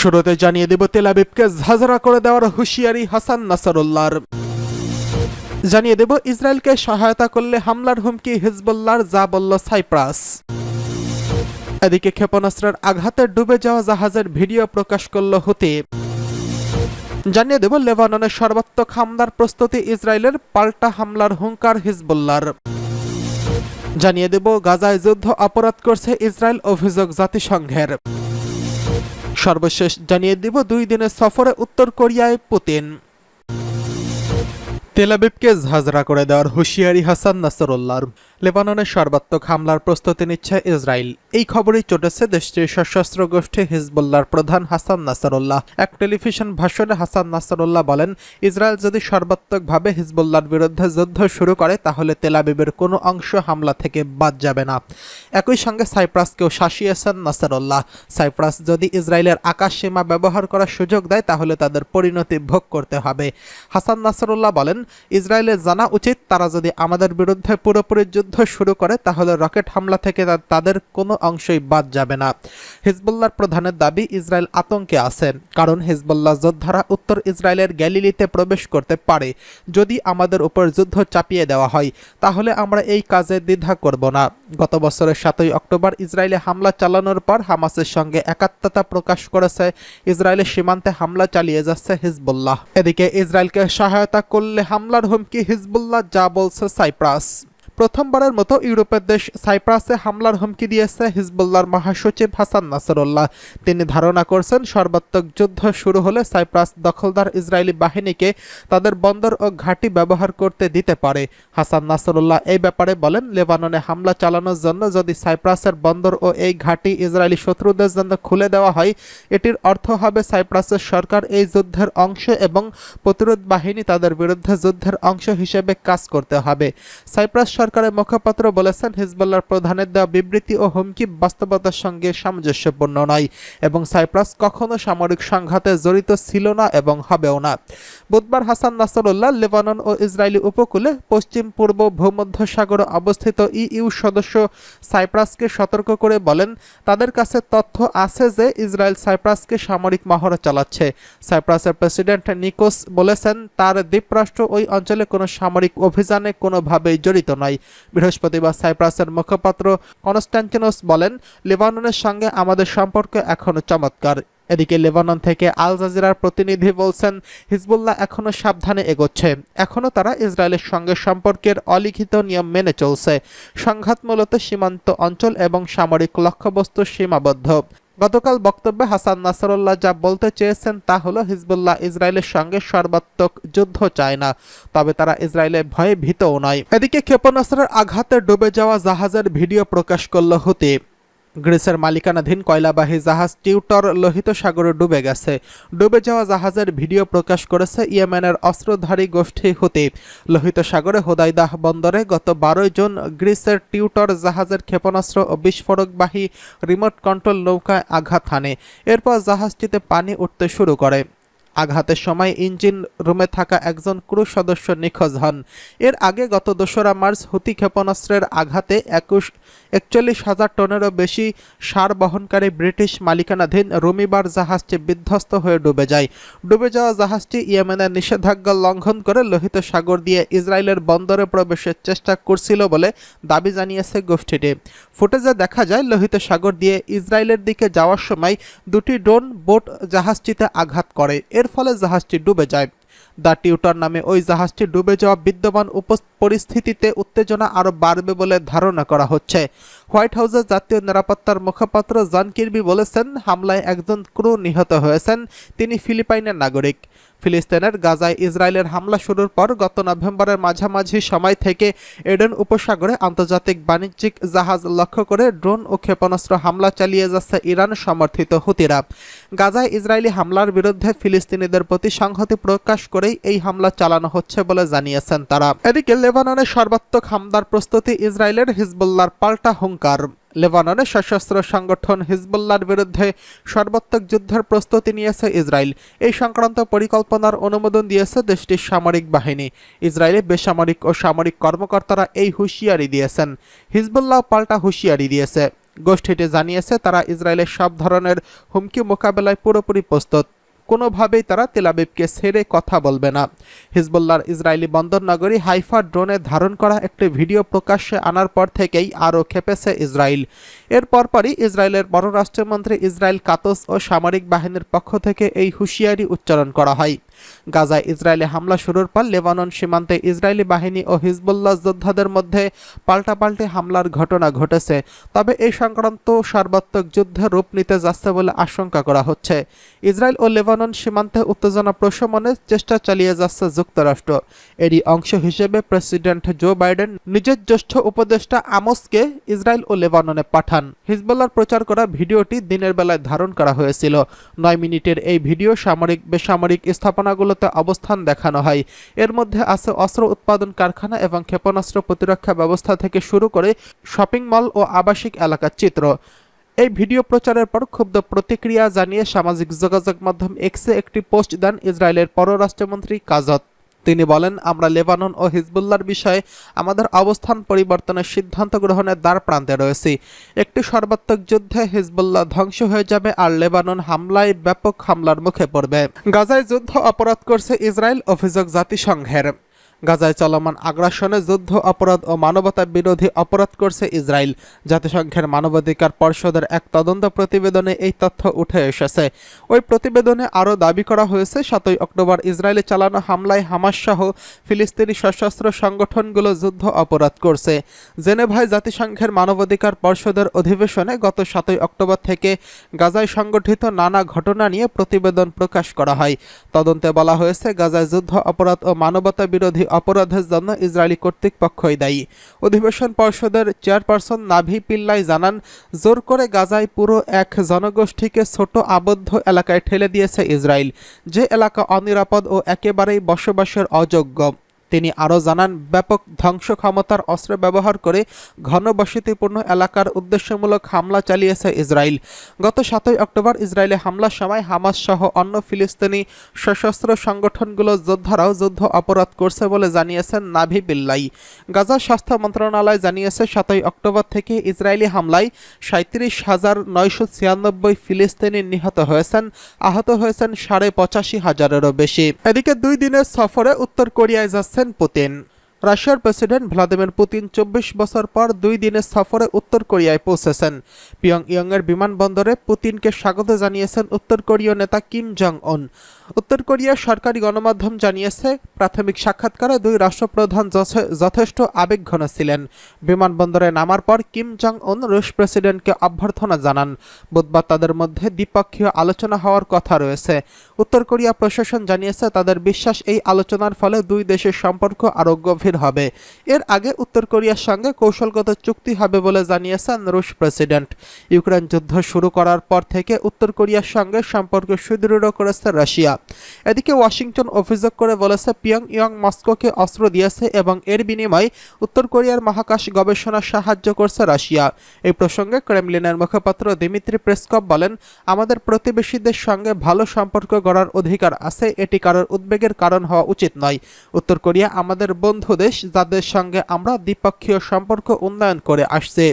শুরুতে জানিয়ে দেব তেল আবিবকে ঝাঁঝরা করে দেওয়ার হুঁশিয়ারি হাসান নাসরুল্লাহর। জানিয়ে দেব ইসরায়েলকে সহায়তা করলে হামলার হুমকি হিজবুল্লাহর, যা বলল সাইপ্রাস। এদিকে ক্ষেপণাস্ত্রের আঘাতে ডুবে যাওয়া জাহাজের ভিডিও প্রকাশ করল হুতি। জানিয়ে দেব লেবাননের সর্বাত্মক হামলার প্রস্তুতি ইসরায়েলের, পাল্টা হামলার হুঙ্কার হিজবুল্লাহর। জানিয়ে দেব গাজায় যুদ্ধ অপরাধ করছে ইসরায়েল, অভিযোগ জাতিসংঘের। সর্বশেষ জানিয়ে দিব 2 দিনের সফরে উত্তর কোরিয়ায় পুতিন। তেল আবিবকে ঝাঁঝরা করে দেওয়ার হুঁশিয়ারি হাসান নাসরুল্লাহর। লেবাননের সর্বাত্মক হামলার প্রস্তুতি নিচ্ছে ইসরায়েল। এই খবরই চটেছে দেশটির সশস্ত্র গোষ্ঠী হিজবুল্লাহর প্রধান হাসান নাসরুল্লাহ। এক টেলিভিশন ভাষণে হাসান নাসরুল্লাহ বলেন, ইসরায়েল যদি সর্বাত্মকভাবে হিজবুল্লাহর বিরুদ্ধে যুদ্ধ শুরু করে তাহলে তেল আবিবের কোনো অংশ হামলা থেকে বাদ যাবে না। একই সঙ্গে সাইপ্রাসকেও শাসিয়েছেন নাসরুল্লাহ। সাইপ্রাস যদি ইসরায়েলের আকাশ সীমা ব্যবহার করার সুযোগ দেয় তাহলে তাদের পরিণতি ভোগ করতে হবে। হাসান নাসরুল্লাহ বলেন, ইসরায়েলের জানা উচিত তারা যদি আমাদের বিরুদ্ধে পুরোপুরি যুদ্ধ শুরু করে তাহলে রকেট হামলা থেকে তাদের কোনো অংশই বাদ যাবে না। হিজবুল্লাহর প্রধানের দাবি, ইসরায়েল আতঙ্কে আছে, কারণ হিজবুল্লাহ যোদ্ধারা উত্তর ইসরায়েলের গ্যালিলিতে প্রবেশ করতে পারে। যদি আমাদের উপর যুদ্ধ চাপিয়ে দেওয়া হয় তাহলে আমরা এই কাজে দ্বিধা করব না। গত বছরের 7ই অক্টোবর ইসরায়েলে হামলা চালানোর পর হামাসের সঙ্গে একাত্মতা প্রকাশ করেছে ইসরায়েলের সীমান্তে হামলা চালিয়ে যাচ্ছে হিজবুল্লাহ। এদিকে ইসরায়েলকে সহায়তা করলে হামলার হুমকি হিজবুল্লাহ, যা বলছে সাইপ্রাস। প্রথমবারের মতো ইউরোপের দেশ সাইপ্রাসে হামলার হুমকি দিয়েছে হিজবুল্লাহর মহাসচিব হাসান নাসরুল্লাহ। তিনি ধারণা করছেন সর্বাত্মক যুদ্ধ শুরু হলে সাইপ্রাস দখলদার ইসরায়েলি বাহিনীকে তাদের বন্দর ও ঘাঁটি ব্যবহার করতে দিতে পারে। হাসান নাসরুল্লাহ এই ব্যাপারে বলেন, লেবাননে হামলা চালানোর জন্য যদি সাইপ্রাসের বন্দর ও এই ঘাঁটি ইসরায়েলি শত্রুদের জন্য খুলে দেওয়া হয়, এটির অর্থ হবে সাইপ্রাসের সরকার এই যুদ্ধের অংশ এবং প্রতিরোধ বাহিনী তাদের বিরুদ্ধে যুদ্ধের অংশ হিসেবে কাজ করতে হবে। সাইপ্রাস সরকারের মুখপাত্র বলেছেন, হিজবুল্লাহর প্রধানের দেওয়া বিবৃতি ও হুমকি বাস্তবতার সঙ্গে সামঞ্জস্যপূর্ণ নয় এবং সাইপ্রাস কখনো সামরিক সংঘাতে জড়িত ছিল না এবং হবেও না। বুধবার হাসান নাসরুল্লাহ লেবানন ও ইসরায়েলি উপকূলে পশ্চিম পূর্ব ভূমধ্যসাগরে অবস্থিত ইইউ সদস্য সাইপ্রাসকে সতর্ক করে বলেন, তাদের কাছে তথ্য আছে যে ইসরায়েল সাইপ্রাসকে সামরিক মহড়া চালাচ্ছে। সাইপ্রাসের প্রেসিডেন্ট নিকোস বলেছেন, তার দ্বীপরাষ্ট্র ওই অঞ্চলে কোনো সামরিক অভিযানে কোনোভাবেই জড়িত নয়। বৃহস্পতিবার সাইপ্রাসের মুখপাত্র কনস্ট্যান্টিনোস বলেন, লেবাননের সঙ্গে আমাদের সম্পর্ক এখনো চমৎকার। এদিকে লেবানন থেকে আল জাজিরার প্রতিনিধি বলছেন, হিজবুল্লাহ এখনো সাবধানে এগোচ্ছে। এখনো তারা ইসরায়েলের সঙ্গে সম্পর্কের অলিখিত নিয়ম মেনে চলছে। সংঘাত মূলত সীমান্ত অঞ্চল এবং সামরিক লক্ষ্যবস্তু সীমাবদ্ধ। গতকাল বক্তব্যে হাসান নাসরুল্লাহ যা বলতে চেয়েছেন তা হলো, হিজবুল্লাহ ইসরায়েলের সঙ্গে সর্বাত্মক যুদ্ধ চায় না, তবে তারা ইসরায়েলের ভয়ে ভীতও নয়। এদিকে ক্ষেপণাস্ত্রের আঘাতে ডুবে যাওয়া জাহাজের ভিডিও প্রকাশ করল হুতি। গ্রিসের মালিকানাধীন কয়লাবাহী জাহাজ টিউটর লোহিত সাগরে ডুবে গেছে। ডুবে যাওয়া জাহাজের ভিডিও প্রকাশ করেছে ইয়েমেনের অস্ত্রধারী গোষ্ঠী হুতি। লোহিত সাগরে হোদাইদাহ বন্দরে গত 12 জুন গ্রিসের টিউটর জাহাজের ক্ষেপণাস্ত্র ও বিস্ফোরকবাহী রিমোট কন্ট্রোল নৌকায় আঘাত হানে। এরপর জাহাজটিতে পানি উঠতে শুরু করে। আঘাতের সময় ইঞ্জিন রুমে থাকা একজন ক্রু সদস্য নিখোঁজ হন। এর আগে গত 2রা মার্চ হুতি ক্ষেপণাস্ত্রের আঘাতে 41,000 টনেরও বেশি সার বহনকারী ব্রিটিশ মালিকানাধীন রুমিবার জাহাজটি বিধ্বস্ত হয়ে ডুবে যায়। ডুবে যাওয়া জাহাজটি ইয়েমেনের নিষেধাজ্ঞা লঙ্ঘন করে লোহিত সাগর দিয়ে ইসরায়েলের বন্দরে প্রবেশের চেষ্টা করছিল বলে দাবি জানিয়েছে গোষ্ঠীটি। ফুটেজে দেখা যায়, লোহিত সাগর দিয়ে ইসরায়েলের দিকে যাওয়ার সময় 2টি ড্রোন বোট জাহাজটিতে আঘাত করে। এর ফলে জাহাজটি ডুবে যায়। দ্য টিউটর নামে ওই জাহাজটি ডুবে যাওয়া বিদ্যমান পরিস্থিতিতে উত্তেজনা আরও বাড়বে বলে ধারণা করা হচ্ছে। হোয়াইট হাউসের জাতীয় নিরাপত্তার মুখপাত্র জন কির্বি বলেছেন, হামলায় একজন ক্রু নিহত হয়েছেন। তিনি ফিলিপাইনের নাগরিক। ফিলিস্তিনের গাজায় ইসরায়েলের হামলা শুরুর পর গত নভেম্বরের মাঝামাঝি সময় থেকে এডেন উপসাগরে আন্তর্জাতিক বাণিজ্যিক জাহাজ লক্ষ্য করে ড্রোন ও ক্ষেপণাস্ত্র হামলা চালিয়ে যাচ্ছে ইরান সমর্থিত হুতিরা। গাজায় ইসরায়েলি হামলার বিরুদ্ধে ফিলিস্তিনিদের প্রতি সংহতি প্রকাশ করেই এই হামলা চালানো হচ্ছে বলে জানিয়েছেন তারা। এদিকে লেবাননের সর্বাত্মক হামলার প্রস্তুতি ইসরায়েলের, হিজবুল্লাহর পাল্টা হুঙ্কার। লেবাননের সশস্ত্র সংগঠন হিজবুল্লাহর বিরুদ্ধে সর্বাত্মক যুদ্ধের প্রস্তুতি নিয়েছে ইসরায়েল। এই সংক্রান্ত পরিকল্পনার অনুমোদন দিয়েছে দেশটির সামরিক বাহিনী। ইসরায়েলে বেসামরিক ও সামরিক কর্মকর্তারা এই হুঁশিয়ারি দিয়েছেন। হিজবুল্লাহ পাল্টা হুঁশিয়ারি দিয়েছে। গোষ্ঠীটি জানিয়েছে তারা ইসরায়েলের সব ধরনের হুমকি মোকাবেলায় পুরোপুরি প্রস্তুত, কোনোভাবেই তারা তেল আবিবকে ছেড়ে কথা বলবে না। হিজবুল্লাহর ইসরায়েলি বন্দর নগরী হাইফা ড্রোনে ধারণ করা একটি ভিডিও প্রকাশ্যে আনার পর থেকেই আরও ক্ষেপেছে ইসরায়েল। এর পরপরই ইসরায়েলের পররাষ্ট্রমন্ত্রী ইসরায়েল কাতস ও সামরিক বাহিনীর পক্ষ থেকে এই হুঁশিয়ারি উচ্চারণ করা হয়। গাজায় ইসরায়েলি হামলা শুরুর পর লেবানন সীমান্তে ইসরায়েলি বাহিনী ও হিজবুল্লাহ যোদ্ধাদের মধ্যে পাল্টাপাল্টি হামলার ঘটনা ঘটেছে। তবে এই সংক্রান্ত সর্বাত্মক যুদ্ধে রূপ নিতে যাচ্ছে বলে আশঙ্কা করা হচ্ছে। ইসরায়েল ও লেবানন সীমান্তে উত্তেজনা প্রশমনের চেষ্টা চালিয়ে যাচ্ছে যুক্তরাষ্ট্র। এরই অংশ হিসেবে প্রেসিডেন্ট জো বাইডেন নিজের জ্যেষ্ঠ উপদেষ্টা আমোসকে ইসরায়েল ও লেবাননে পাঠান। হিজবুল্লাহর প্রচার করা ভিডিওটি দিনের বেলায় ধারণ করা হয়েছিল। 9 মিনিটের এই ভিডিও সামরিক বেসামরিক স্থাপনাগুলোতে অবস্থান দেখানো হয়। এর মধ্যে আছে অস্ত্র উৎপাদন কারখানা এবং ক্ষেপণাস্ত্র প্রতিরক্ষা ব্যবস্থা থেকে শুরু করে শপিং মল ও আবাসিক এলাকার চিত্র। এই ভিডিও প্রচারের পর ক্ষুব্ধ প্রতিক্রিয়া জানিয়ে সামাজিক যোগাযোগ মাধ্যম এক্সে একটি পোস্ট দেন ইসরায়েলের পররাষ্ট্রমন্ত্রী কাজত। তিনি বলেন, আমরা লেবানন ও হিজবুল্লাহর বিষয়ে আমাদের অবস্থান পরিবর্তনের সিদ্ধান্ত গ্রহণের দ্বার প্রান্তে রয়েছি। একটি সর্বাত্মক যুদ্ধে হিজবুল্লাহ ধ্বংস হয়ে যাবে আর লেবানন হামলায় ব্যাপক হামলার মুখে পড়বে। গাজায় যুদ্ধ অপরাধ করছে ইসরায়েল, অভিযোগ জাতিসংঘের। গাজায় চলমান আগ্রাসনে যুদ্ধ অপরাধ ও মানবতা বিরোধী অপরাধ করছে ইসরায়েল। জাতিসংঘের মানবাধিকার পরিষদের এক তদন্ত প্রতিবেদনে এই তথ্য উঠে এসেছে। ওই প্রতিবেদনে আরও দাবি করা হয়েছে 7 অক্টোবর ইসরায়েলে চালানো হামলায় হামাস সহ ফিলিস্তিনি সশস্ত্র সংগঠনগুলো যুদ্ধ অপরাধ করছে। জেনেভায় জাতিসংঘের মানবাধিকার পরিষদের অধিবেশনে গত 7 অক্টোবর থেকে গাজায় সংগঠিত নানা ঘটনা নিয়ে প্রতিবেদন প্রকাশ করা হয়। তদন্তে বলা হয়েছে গাজায় যুদ্ধ অপরাধ ও মানবতা বিরোধী অপরাধের জন্য ইসরায়েলি কর্তৃপক্ষই দায়ী। অধিবেশন পরিষদের চেয়ারপারসন নাভি পিল্লাই জানান, জোর করে গাজায় পুরো এক জনগোষ্ঠীকে ছোট আবদ্ধ এলাকায় ঠেলে দিয়েছে ইসরায়েল, যে এলাকা অনিরাপদ ও একেবারেই বসবাসের অযোগ্য। তিনি আরও জানান, ব্যাপক ধ্বংস ক্ষমতার অস্ত্র ব্যবহার করে ঘনবসতিপূর্ণ এলাকার উদ্দেশ্যমূলক হামলা চালিয়েছে ইসরায়েল। গত 7 অক্টোবর ইসরায়েলে হামলার সময় হামাস সহ অন্য ফিলিস্তিনি সশস্ত্র সংগঠনগুলোর যোদ্ধারাও যুদ্ধ অপরাধ করছে বলে জানিয়েছেন নাভি বিল্লাই। গাজার স্বাস্থ্য মন্ত্রণালয় জানিয়েছে 7 অক্টোবর থেকে ইসরায়েলি হামলায় 37,996 ফিলিস্তিনি নিহত হয়েছেন, আহত হয়েছেন 85,500-এরও বেশি। এদিকে 2 দিনের সফরে উত্তর কোরিয়ায় যাচ্ছেন পুতিন। রাশিয়ার প্রেসিডেন্ট ভ্লাদিমির পুতিন 24 বছর পর 2 দিনের সফরে উত্তর কোরিয়ায় পৌঁছেছেন। পিয়ংইয়ংয়ের বিমানবন্দরে পুতিনকে স্বাগত জানিয়েছেন উত্তর কোরীয় নেতা কিম জং উন। উত্তর কোরিয়ার সরকারি গণমাধ্যম জানিয়েছে, প্রাথমিক সাক্ষাৎকারে 2 রাষ্ট্রপ্রধান যথেষ্ট আবেগঘন ছিলেন। বিমানবন্দরে নামার পর কিম জং উন রুশ প্রেসিডেন্টকে অভ্যর্থনা জানান। বুধবার তাদের মধ্যে দ্বিপক্ষীয় আলোচনা হওয়ার কথা রয়েছে। উত্তর কোরিয়া প্রশাসন জানিয়েছে, তাদের বিশ্বাস এই আলোচনার ফলে 2 দেশের সম্পর্ক আরও গভীর হবে। এর আগে উত্তর কোরিয়ার সঙ্গে কৌশলগত চুক্তি হবে বলে জানিয়েছেন রুশ প্রেসিডেন্ট। ইউক্রেন যুদ্ধ শুরু করার পর থেকে উত্তর কোরিয়ার সঙ্গে সম্পর্ক সুদৃঢ় করেছে রাশিয়া। এদিকে ওয়াশিংটন অভিযোগ করে বলেছে, পিয়ংইয়ং মস্কোকে অস্ত্র দিয়েছে এবং এর বিনিময়ে উত্তর কোরিয়ার মহাকাশ গবেষণা সাহায্য করছে রাশিয়া। এই প্রসঙ্গে ক্রেমলিনের মুখপাত্র দিমিত্রি পেসকভ বলেন, আমাদের প্রতিবেশীদের সঙ্গে ভালো সম্পর্ক গড়ার অধিকার আছে, এটি কারোর উদ্বেগের কারণ হওয়া উচিত নয়। উত্তর কোরিয়া আমাদের বন্ধু দেশ, যাদের সঙ্গে আমরা দ্বিপক্ষীয় সম্পর্ক উন্নয়ন করে আসছে।